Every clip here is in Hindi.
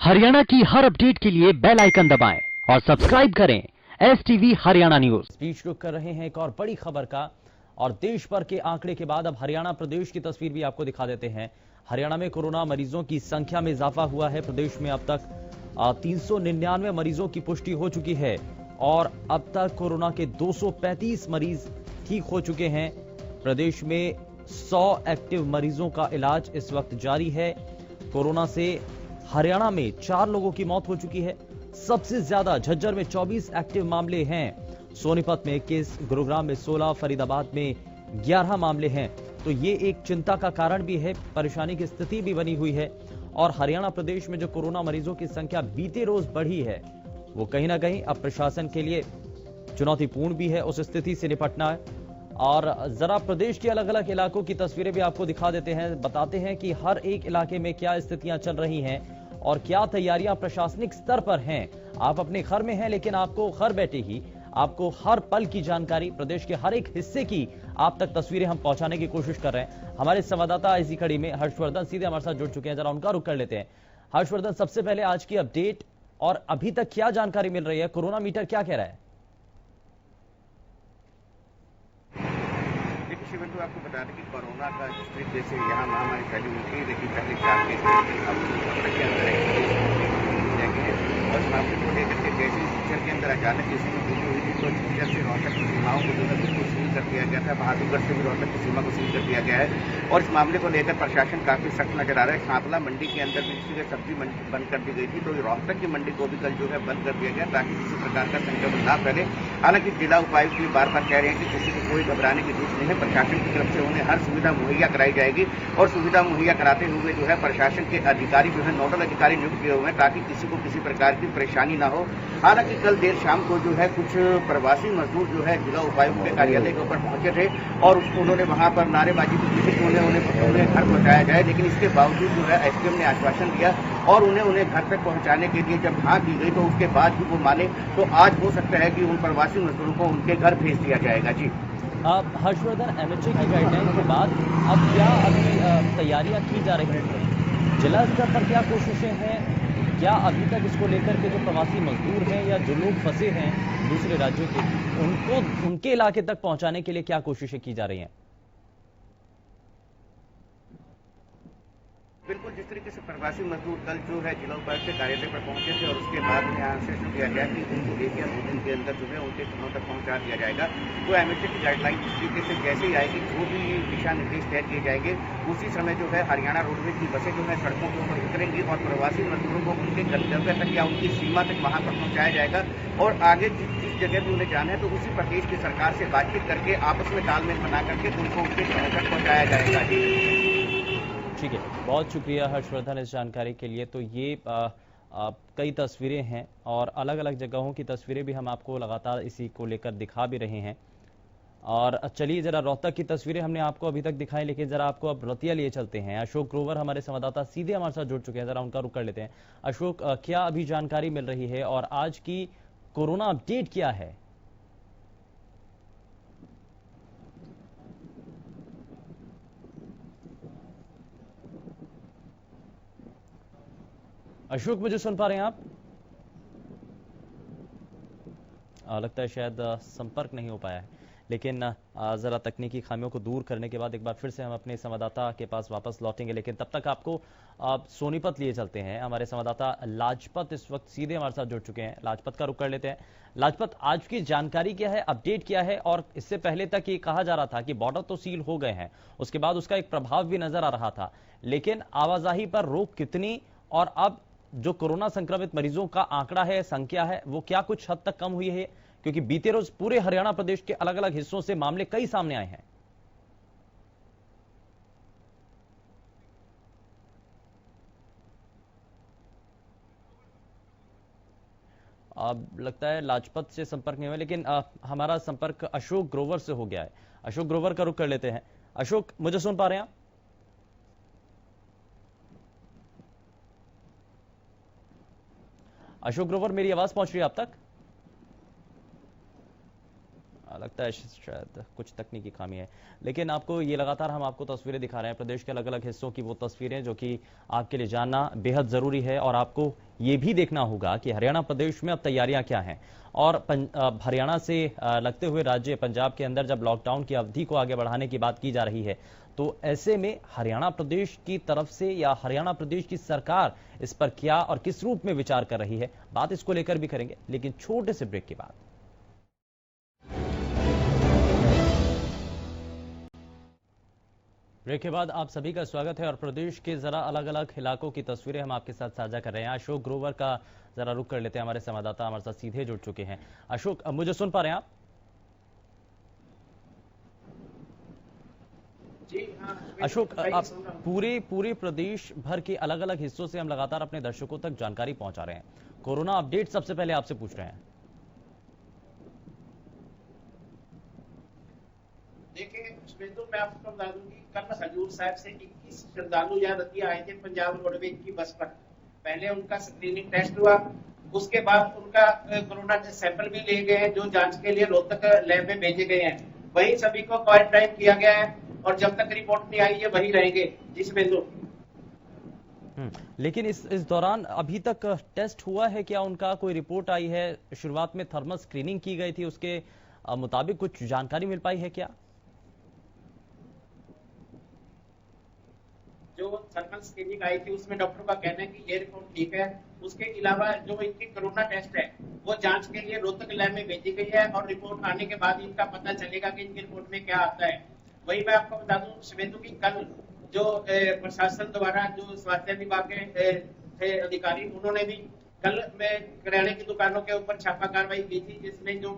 हरियाणा की हर अपडेट के लिए बेल आइकन दबाएं और सब्सक्राइब करें STV हरियाणा न्यूज। स्पीच रुक कर रहे हैं एक और बड़ी खबर का, और देश भर के आंकड़े के बाद अब हरियाणा प्रदेश की तस्वीर भी आपको दिखा देते हैं। हरियाणा में कोरोना मरीजों की संख्या में इजाफा हुआ है। प्रदेश में अब तक 399 मरीजों की पुष्टि हो चुकी है और अब तक कोरोना के 235 मरीज ठीक हो चुके हैं। प्रदेश में 100 एक्टिव मरीजों का इलाज इस वक्त जारी है। कोरोना से हरियाणा में 4 लोगों की मौत हो चुकी है। सबसे ज्यादा झज्जर में 24 एक्टिव मामले हैं, सोनीपत में 21, गुरुग्राम में 16, फरीदाबाद में 11 मामले हैं। तो ये एक चिंता का कारण भी है, परेशानी की स्थिति भी बनी हुई है। और हरियाणा प्रदेश में जो कोरोना मरीजों की संख्या बीते रोज बढ़ी है, वो कहीं ना कहीं अब प्रशासन के लिए चुनौतीपूर्ण भी है उस स्थिति से निपटना है। और जरा प्रदेश के अलग अलग इलाकों की तस्वीरें भी आपको दिखा देते हैं, बताते हैं कि हर एक इलाके में क्या स्थितियां चल रही हैं और क्या तैयारियां प्रशासनिक स्तर पर हैं। आप अपने घर में हैं, लेकिन आपको घर बैठे ही आपको हर पल की जानकारी, प्रदेश के हर एक हिस्से की आप तक तस्वीरें हम पहुंचाने की कोशिश कर रहे हैं। हमारे संवाददाता इसी कड़ी में हर्षवर्धन सीधे हमारे साथ जुड़ चुके हैं, जरा उनका रुख कर लेते हैं। हर्षवर्धन, सबसे पहले आज की अपडेट और अभी तक क्या जानकारी मिल रही है, कोरोना मीटर क्या कह रहा है? तो आपको बता दें कि कोरोना का स्ट्रिक जैसे यहाँ महामारी फैली हुई थी, लेकिन पहले 4 केस अब के अंदर और इस मामले को लेकर के जैसे पिक्चर के अंदर अचानक किसी की मृत्यु हुई थी, तो पिक्चर से रोहतक की सीमाओं को जो है बिल्कुल सील कर दिया गया था। बहादुरगढ़ से भी रोहतक की सीमा को सील कर दिया गया है और इस मामले को लेकर प्रशासन काफी सख्त नजर आ रहा है। सांपला मंडी के अंदर भी किसी सब्जी मंडी बंद कर दी गई थी, तो रोहतक की मंडी को भी कल जो है बंद कर दिया गया ताकि किसी प्रकार का संक्रमण ना फैले। हालांकि जिला उपायुक्त भी बार बार कह रहे हैं कि किसी को कोई घबराने की जरूरत नहीं है, प्रशासन की तरफ से उन्हें हर सुविधा मुहैया कराई जाएगी और सुविधा मुहैया कराते हुए जो है प्रशासन के अधिकारी जो है नोडल अधिकारी नियुक्त किए हुए हैं ताकि किसी को किसी प्रकार की परेशानी ना हो। हालांकि कल देर शाम को जो है कुछ प्रवासी मजदूर जो है जिला उपायुक्त के कार्यालय के ऊपर पहुंचे थे और उन्होंने वहां पर नारेबाजी की थी कि उन्हें घर पहुंचाया जाए, लेकिन इसके बावजूद जो है SDM ने आश्वासन दिया और उन्हें घर तक पहुंचाने के लिए जब हाँ दी गई तो उसके बाद भी वो माने, तो आज हो सकता है कि उन प्रवासी मजदूरों को उनके घर भेज दिया जाएगा। जी हर्षवर्धन, MHA की गाइडलाइन के बाद अब क्या अभी तैयारियां की जा रही हैं, जिला स्तर पर क्या कोशिशें हैं, क्या अभी तक इसको लेकर के जो प्रवासी मजदूर हैं या जो लोग फंसे हैं दूसरे राज्यों के, उनको उनके इलाके तक पहुंचाने के लिए क्या कोशिशें की जा रही हैं? बिल्कुल, जिस तरीके से प्रवासी मजदूर कल जो है जिला उपायुक्त के कार्यालय पर पहुंचे थे और उसके बाद उन्हें आश्वासन दिया गया कि उनको 1 या 2 दिन के अंदर जो है उनके घरों तक पहुंचा दिया जाएगा। तो MHA की गाइडलाइन इस तरीके से जैसे ही आएगी, जो भी दिशा निर्देश तय किए जाएंगे, उसी समय जो है हरियाणा रोडवेज की बसें जो है सड़कों के ऊपर उतरेंगी और प्रवासी मजदूरों को उनके गंतव्य तक या उनकी सीमा तक वहां पर पहुंचाया जाएगा और आगे जिस जगह भी उन्हें जाना है तो उसी प्रदेश की सरकार से बातचीत करके आपस में तालमेल बना करके उनको उनके घरों तक पहुंचाया जाएगा। ठीक है, बहुत शुक्रिया हर्षवर्धन इस जानकारी के लिए। तो ये कई तस्वीरें हैं और अलग अलग जगहों की तस्वीरें भी हम आपको लगातार इसी को लेकर दिखा भी रहे हैं। और चलिए जरा रोहतक की तस्वीरें हमने आपको अभी तक दिखाई, लेकिन जरा आपको अब रतिया लिए चलते हैं। अशोक ग्रोवर हमारे संवाददाता सीधे हमारे साथ जुड़ चुके हैं, जरा उनका रुख कर लेते हैं। अशोक, क्या अभी जानकारी मिल रही है और आज की कोरोना अपडेट क्या है? अशोक, मुझे सुन पा रहे हैं आप? लगता है शायद संपर्क नहीं हो पाया है, लेकिन जरा तकनीकी खामियों को दूर करने के बाद एक बार फिर से हम अपने संवाददाता के पास वापस लौटेंगे। लेकिन तब तक आपको सोनीपत लिए चलते हैं। हमारे संवाददाता लाजपत इस वक्त सीधे हमारे साथ जुड़ चुके हैं, लाजपत का रुख कर लेते हैं। लाजपत, आज की जानकारी क्या है, अपडेट क्या है? और इससे पहले तक ये कहा जा रहा था कि बॉर्डर तो सील हो गए हैं, उसके बाद उसका एक प्रभाव भी नजर आ रहा था, लेकिन आवाजाही पर रोक कितनी, और अब जो कोरोना संक्रमित मरीजों का आंकड़ा है, संख्या है, वो क्या कुछ हद तक कम हुई है? क्योंकि बीते रोज पूरे हरियाणा प्रदेश के अलग अलग हिस्सों से मामले कई सामने आए हैं। अब लगता है लाजपत से संपर्क नहीं हुआ, लेकिन हमारा संपर्क अशोक ग्रोवर से हो गया है। अशोक ग्रोवर का रुख कर लेते हैं। अशोक, मुझे सुन पा रहे हैं आप? अशोक ग्रोवर, मेरी आवाज पहुंच रही है आप तक? लगता है शायद कुछ तकनीकी खामी है, लेकिन आपको ये लगातार हम आपको तस्वीरें दिखा रहे हैं प्रदेश के अलग अलग हिस्सों की, वो तस्वीरें जो कि आपके लिए जानना बेहद जरूरी है और आपको ये भी देखना होगा कि हरियाणा प्रदेश में अब तैयारियां क्या हैं। और हरियाणा से लगते हुए राज्य पंजाब के अंदर जब लॉकडाउन की अवधि को आगे बढ़ाने की बात की जा रही है, तो ऐसे में हरियाणा प्रदेश की तरफ से या हरियाणा प्रदेश की सरकार इस पर क्या और किस रूप में विचार कर रही है, बात इसको लेकर भी करेंगे, लेकिन छोटे से ब्रेक के बाद। ब्रेक के बाद आप सभी का स्वागत है और प्रदेश के जरा अलग अलग इलाकों की तस्वीरें हम आपके साथ साझा कर रहे हैं। अशोक ग्रोवर का जरा रुख कर लेते हैं, हमारे संवाददाता हमारे साथ सीधे जुड़ चुके हैं। अशोक, अब मुझे सुन पा रहे हैं आप? जी हाँ अशोक, आप पूरे प्रदेश भर के अलग अलग हिस्सों से हम लगातार अपने दर्शकों तक जानकारी पहुंचा रहे हैं। कोरोना अपडेट सबसे पहले आपसे पूछ रहे हैं। देखिए मैं आपको बता दूं कि कल हजूर साहब से 21 श्रद्धालु यहाँ रतिया आए थे पंजाब रोडवेज की बस पर। पहले उनका स्क्रीनिंग टेस्ट हुआ, उसके बाद उनका कोरोना सैंपल भी लिए गए हैं जो जांच के लिए रोहतक लैब में भेजे गए हैं। वहीं सभी को क्वारंटाइन किया गया है और जब तक रिपोर्ट नहीं आई ये वही रहेंगे। जिस बिंदु लेकिन इस दौरान अभी तक टेस्ट हुआ है क्या? उनका कोई रिपोर्ट आई है? शुरुआत में थर्मल स्क्रीनिंग की गई थी, उसके मुताबिक कुछ जानकारी मिल पाई है क्या? जो थर्मल स्क्रीनिंग आई थी उसमें डॉक्टर का कहना है कि ये रिपोर्ट ठीक है। उसके अलावा जो इनकी कोरोना टेस्ट है वो जांच के लिए रोहतक लैब में भेजी गई है और रिपोर्ट आने के बाद इनका पता चलेगा कि इनकी रिपोर्ट में क्या आता है। वही मैं आपको बता दूं शिवेंदु की कल जो प्रशासन द्वारा जो स्वास्थ्य विभाग के थे अधिकारी, उन्होंने भी कल में किराने की दुकानों के ऊपर छापा कार्रवाई की थी, जिसमें जो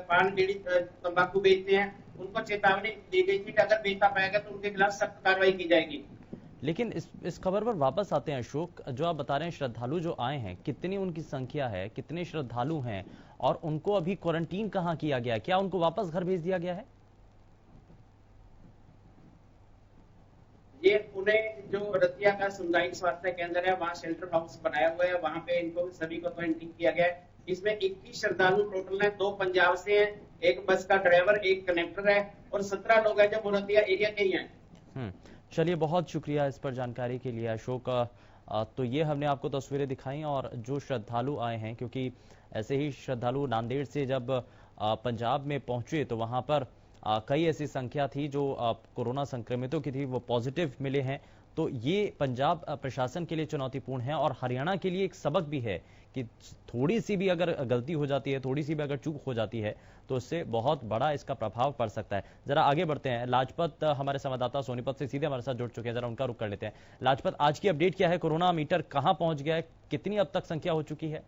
पान बीड़ी तंबाकू बेचते हैं उनको चेतावनी दी गई थी कि अगर बेचता पाएगा तो उनके खिलाफ सख्त कार्रवाई की जाएगी। लेकिन इस खबर पर वापस आते हैं अशोक, जो आप बता रहे हैं श्रद्धालु जो आए हैं, कितनी उनकी संख्या है, कितने श्रद्धालु हैं और उनको अभी क्वारंटीन कहाँ किया गया है? क्या उनको वापस घर भेज दिया गया है? ये उन्हें जो रतिया का सामुदायिक स्वास्थ्य केंद्र है वहाँ शेल्टर हाउस बनाया हुआ है, वहाँ पे इनको सभी को क्वारंटीन किया गया है। इसमें 21 श्रद्धालु टोटल है, 2 पंजाब से हैं, एक बस का ड्राइवर, एक कंडक्टर है और 17 लोग हैं जो रतिया एरिया के ही हैं। चलिए, बहुत शुक्रिया इस पर जानकारी के लिए अशोक। तो ये हमने आपको तस्वीरें दिखाई और जो श्रद्धालु आए हैं, क्योंकि ऐसे ही श्रद्धालु नांदेड़ से जब पंजाब में पहुंचे तो वहां पर कई ऐसी संख्या थी जो कोरोना संक्रमितों की थी, वो पॉजिटिव मिले हैं। तो ये पंजाब प्रशासन के लिए चुनौतीपूर्ण है और हरियाणा के लिए एक सबक भी है कि थोड़ी सी भी अगर गलती हो जाती है, थोड़ी सी भी अगर चूक हो जाती है तो इससे बहुत बड़ा इसका प्रभाव पड़ सकता है। जरा आगे बढ़ते हैं। लाजपत हमारे संवाददाता सोनीपत से सीधे हमारे साथ जुड़ चुके हैं, जरा उनका रुख कर लेते हैं। लाजपत, आज की अपडेट क्या है? कोरोना मीटर कहां पहुंच गया है? कितनी अब तक संख्या हो चुकी है?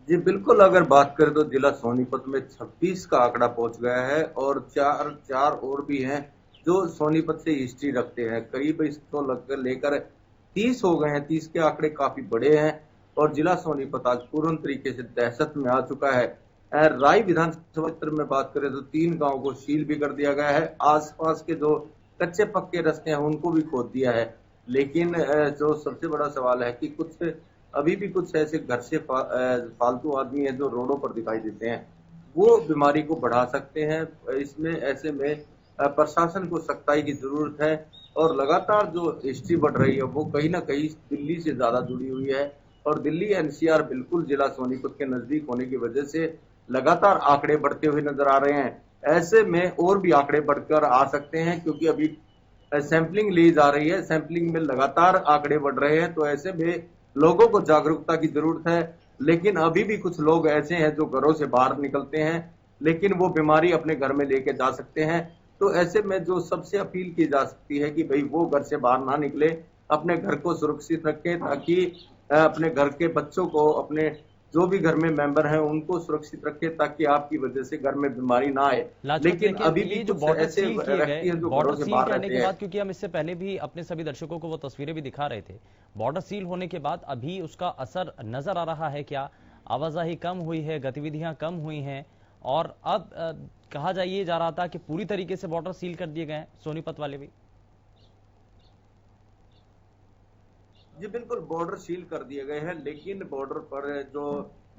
जी बिल्कुल, अगर बात करें तो जिला सोनीपत में 26 का आंकड़ा पहुंच गया है और चार और भी हैं जो सोनीपत से हिस्ट्री रखते हैं। करीब इसको लेकर 30 हो गए हैं। 30 के आंकड़े काफी बड़े हैं और जिला सोनीपत आज पूर्ण तरीके से दहशत में आ चुका है। राय विधानसभा क्षेत्र में बात करें तो 3 गांव को सील भी कर दिया गया है। आसपास के जो कच्चे पक्के रास्ते हैं उनको भी खोद दिया है। लेकिन जो सबसे बड़ा सवाल है कि अभी भी कुछ ऐसे घर से फालतू आदमी हैं जो रोडों पर दिखाई देते हैं, वो बीमारी को बढ़ा सकते हैं। इसमें ऐसे में प्रशासन को सख्ताई की जरूरत है और लगातार जो हिस्ट्री बढ़ रही है वो कहीं ना कहीं दिल्ली से ज्यादा जुड़ी हुई है और दिल्ली एनसीआर बिल्कुल जिला सोनीपत के नजदीक होने की वजह से लगातार आंकड़े बढ़ते हुए नजर आ रहे हैं। ऐसे में और भी आंकड़े बढ़कर आ सकते हैं क्योंकि अभी सैंपलिंग ली जा रही है, सैंपलिंग में लगातार आंकड़े बढ़ रहे हैं। तो ऐसे में लोगों को जागरूकता की जरूरत है। लेकिन अभी भी कुछ लोग ऐसे हैं जो घरों से बाहर निकलते हैं लेकिन वो बीमारी अपने घर में लेके जा सकते हैं। तो ऐसे में जो सबसे अपील की जा सकती है कि भाई वो घर से बाहर ना निकले, अपने घर को सुरक्षित रखें ताकि अपने घर के बच्चों को, अपने जो भी घर में मेंबर हैं उनको सुरक्षित रखें ताकि आपकी वजह से घर में बीमारी ना आए। लेकिन अभी भी जो बॉर्डर सील किए गए, बॉर्डर सील करने के बाद, क्योंकि हम इससे पहले भी अपने सभी दर्शकों को वो तस्वीरें भी दिखा रहे थे, बॉर्डर सील होने के बाद अभी उसका असर नजर आ रहा है क्या? आवाजाही कम हुई है, गतिविधियां कम हुई हैं और अब कहा ये जा रहा था कि पूरी तरीके से बॉर्डर सील कर दिए गए हैं, सोनीपत वाले भी। जी बिल्कुल, बॉर्डर सील कर दिए गए हैं लेकिन बॉर्डर पर जो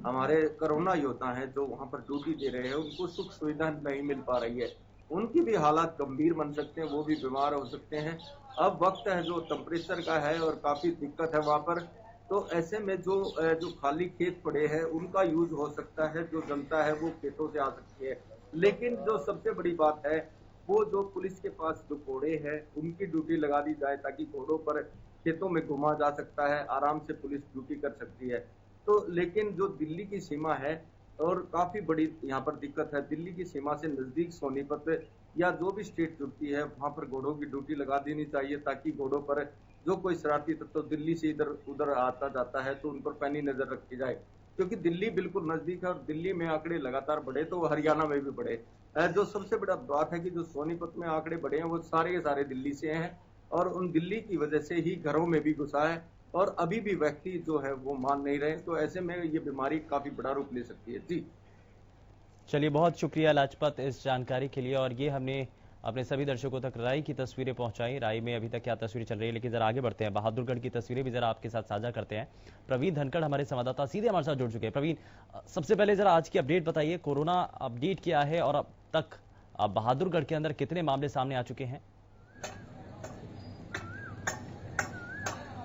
हमारे कोरोना योद्धा हैं जो वहां पर ड्यूटी दे रहे हैं उनको सुख सुविधा नहीं मिल पा रही है। उनकी भी हालात गंभीर बन सकते हैं, वो भी बीमार हो सकते हैं। अब वक्त है जो टेम्परेचर का है और काफी दिक्कत है वहां पर। तो ऐसे में जो खाली खेत पड़े हैं उनका यूज हो सकता है, जो जनता है वो खेतों से आ सकती है। लेकिन जो सबसे बड़ी बात है वो जो पुलिस के पास जो घोड़े हैं उनकी ड्यूटी लगा दी जाए, ताकि घोड़ों पर खेतों में घुमा जा सकता है, आराम से पुलिस ड्यूटी कर सकती है। तो लेकिन जो दिल्ली की सीमा है और काफी बड़ी यहाँ पर दिक्कत है, दिल्ली की सीमा से नजदीक सोनीपत या जो भी स्टेट जुड़ती है वहां पर घोड़ों की ड्यूटी लगा देनी चाहिए, ताकि घोड़ों पर जो कोई शरारती तत्व दिल्ली से इधर उधर आता जाता है तो उन पर पैनी नजर रखी जाए। क्योंकि दिल्ली बिल्कुल नजदीक है और दिल्ली में आंकड़े लगातार बढ़े तो हरियाणा में भी बढ़े। जो सबसे बड़ा बात है कि जो सोनीपत में आंकड़े बढ़े हैं वो सारे के सारे दिल्ली से हैं और उन दिल्ली की वजह से ही घरों में भी घुसा है और अभी भी व्यक्ति जो है वो मान नहीं रहे। तो ऐसे में ये बीमारी काफी बड़ा रूप ले सकती है। जी चलिए, बहुत शुक्रिया लाजपत इस जानकारी के लिए। और ये हमने अपने सभी दर्शकों तक राय की तस्वीरें पहुंचाई। राय में अभी तक क्या तस्वीरें चल रही है, लेकिन जरा आगे बढ़ते हैं, बहादुरगढ़ की तस्वीरें भी जरा आपके साथ साझा करते हैं। प्रवीण धनखड़ हमारे संवाददाता सीधे हमारे साथ जुड़ चुके हैं। प्रवीण, सबसे पहले जरा आज की अपडेट बताइए, कोरोना अपडेट क्या है और अब तक बहादुरगढ़ के अंदर कितने मामले सामने आ चुके हैं?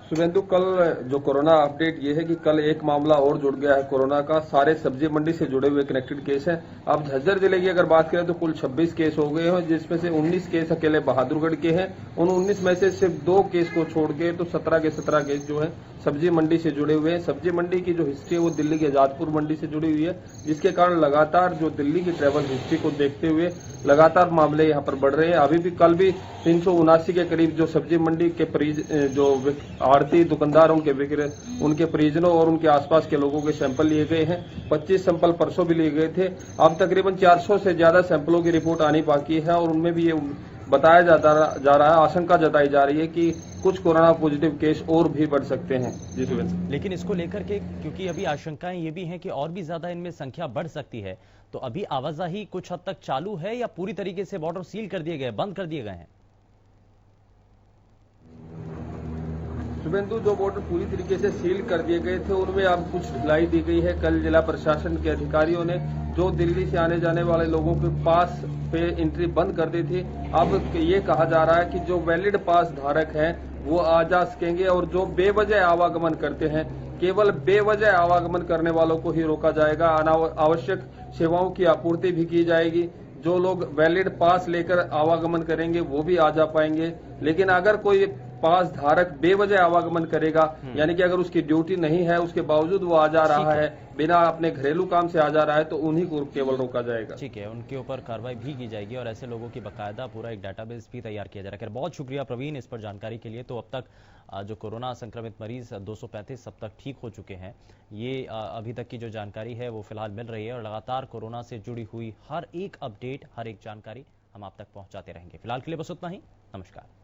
शुभेंदु, कल जो कोरोना अपडेट ये है कि कल एक मामला और जुड़ गया है कोरोना का। सारे सब्जी मंडी से जुड़े हुए कनेक्टेड केस हैं। अब झज्जर जिले की अगर बात करें तो कुल 26 केस हो गए हैं, जिसमें से 19 केस अकेले बहादुरगढ़ के हैं। उन 19 में से सिर्फ 2 केस को छोड़ के तो 17 के 17 केस जो है सब्जी मंडी से जुड़े हुए हैं। सब्जी मंडी की जो हिस्ट्री है वो दिल्ली के आजादपुर मंडी से जुड़ी हुई है, जिसके कारण लगातार जो दिल्ली की ट्रैवल हिस्ट्री को देखते हुए लगातार मामले यहाँ पर बढ़ रहे हैं। अभी भी कल भी 379 के करीब जो सब्जी मंडी के जो आड़ती दुकानदार उनके परिजनों और उनके आसपास के लोगों के सैंपल लिए गए हैं। 25 सैंपल परसों भी लिए गए थे। अब तकरीबन 400 से ज्यादा सैंपलों की रिपोर्ट आनी बाकी है और उनमें भी ये बताया जा रहा है, आशंका जताई जा रही है कि कुछ कोरोना पॉजिटिव केस और भी बढ़ सकते हैं। जी सुबह। लेकिन इसको लेकर के क्योंकि अभी आशंकाएं ये भी हैं कि और भी ज्यादा इनमें संख्या बढ़ सकती है, तो अभी आवाजाही कुछ हद तक चालू है या पूरी तरीके से बॉर्डर सील कर दिए गए, बंद कर दिए गए हैं? शुभेंदु, जो बॉर्डर पूरी तरीके से सील कर दिए गए थे उनमें अब कुछ ढिलाई दी गई है। कल जिला प्रशासन के अधिकारियों ने जो दिल्ली से आने जाने वाले लोगों के पास पे एंट्री बंद कर दी थी, अब ये कहा जा रहा है कि जो वैलिड पास धारक हैं वो आ जा सकेंगे और जो बेवजह आवागमन करते हैं, केवल बेवजह आवागमन करने वालों को ही रोका जाएगा। आवश्यक सेवाओं की आपूर्ति भी की जाएगी। जो लोग वैलिड पास लेकर आवागमन करेंगे वो भी आ जा पाएंगे। लेकिन अगर कोई पास धारक बेवजह आवागमन करेगा, यानी कि अगर उसकी ड्यूटी नहीं है उसके बावजूद वो आ जा रहा है, बिना अपने घरेलू काम से आ जा रहा है, तो उन्हीं को केवल रोका जाएगा। ठीक है, उनके ऊपर कार्रवाई भी की जाएगी और ऐसे लोगों की बाकायदा पूरा एक डाटाबेस भी तैयार किया जा रहा है। बहुत शुक्रिया प्रवीण इस पर जानकारी के लिए। तो अब तक जो कोरोना संक्रमित मरीज 235 अब तक ठीक हो चुके हैं, ये अभी तक की जो जानकारी है वो फिलहाल मिल रही है और लगातार कोरोना से जुड़ी हुई हर एक अपडेट, हर एक जानकारी हम आप तक पहुंचाते रहेंगे। फिलहाल के लिए बस उतना ही। नमस्कार।